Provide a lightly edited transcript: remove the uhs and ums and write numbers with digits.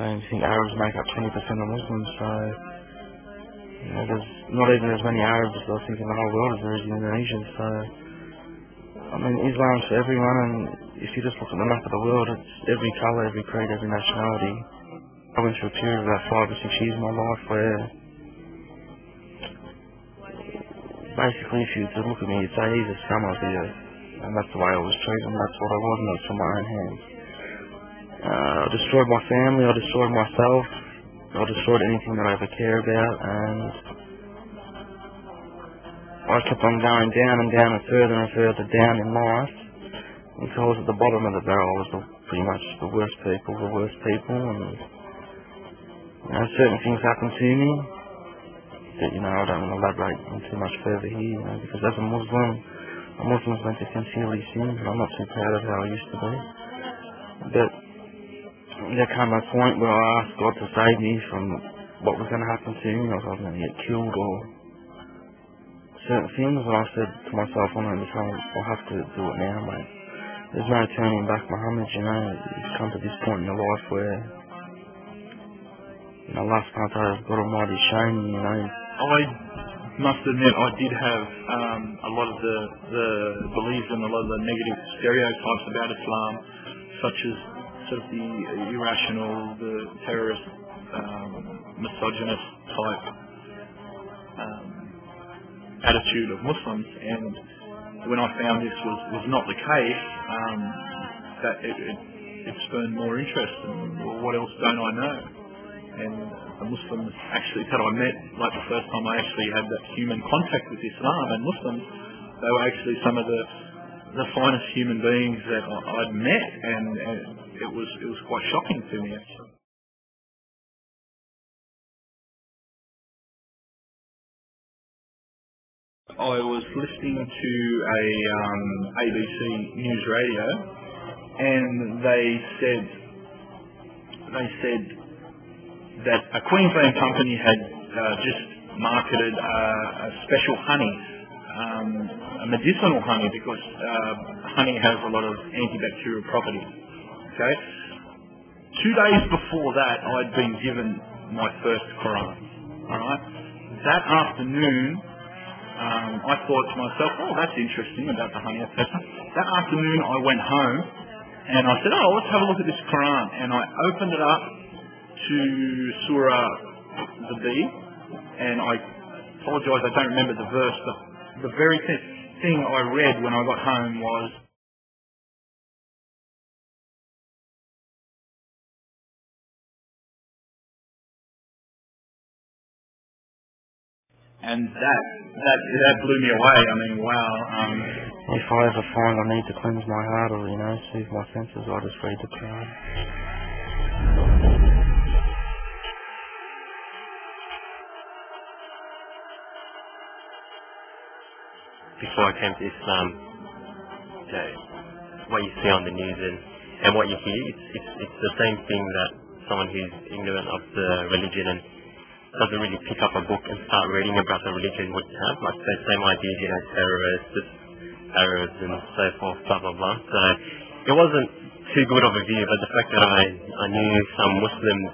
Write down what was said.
And you think Arabs make up 20% of Muslims, so there's not even as many Arabs, I think, in the whole world as there is in Indonesia. So, I mean, Islam's for everyone, and if you just look at the map of the world, it's every colour, every creed, every nationality. I went through a period of about 5 or 6 years in my life where basically if you to look at me, you'd say he's a scum of the earth. And that's the way I was treated, and that's what I was, and that's from my own hands. I destroyed my family, I destroyed myself, I destroyed anything that I ever care about, and I kept on going down and down and further down in life until I was at the bottom of the barrel. I was pretty much the worst people, and certain things happened to me that, I don't want to elaborate on too much further here, because as a Muslim's meant to conceal these things, and I'm not too proud of how I used to be. But there came a point where I asked God to save me from what was going to happen to me, or if I was going to get killed or certain things, and I said to myself, I'll have to do it now, mate. There's no turning back, Muhammad, you've come to this point in your life where, last month God Almighty shown me, I must admit I did have a lot of the beliefs and a lot of the negative stereotypes about Islam, such as sort of the irrational, the terrorist, misogynist type attitude of Muslims. And when I found this was not the case, that it spurned more interest. And what else don't I know? And the Muslims actually that I met, like the first time I actually had that human contact with Islam and Muslims, they were actually some of the finest human beings that I'd met, and it was quite shocking to me, actually. I was listening to a ABC News Radio, and they said that a Queensland company had just marketed a special honey, a medicinal honey, because honey has a lot of antibacterial properties. Okay. 2 days before that, I'd been given my first Quran. All right. That afternoon, I thought to myself, "Oh, that's interesting about the honey, etc." That afternoon, I went home and I said, "Oh, let's have a look at this Quran." And I opened it up to Surah the Bee, and I apologise, I don't remember the verse, but the very thing I read when I got home was, and that blew me away. I mean, wow. If I ever find I need to cleanse my heart or, soothe my senses, I just read the Quran. Before I came to Islam, what you see on the news and what you hear, it's the same thing that someone who's ignorant of the religion and doesn't really pick up a book and start reading about the religion would have, like the same ideas, terrorists, Arabs and so forth, blah blah blah. So it wasn't too good of a view, but the fact that I knew some Muslims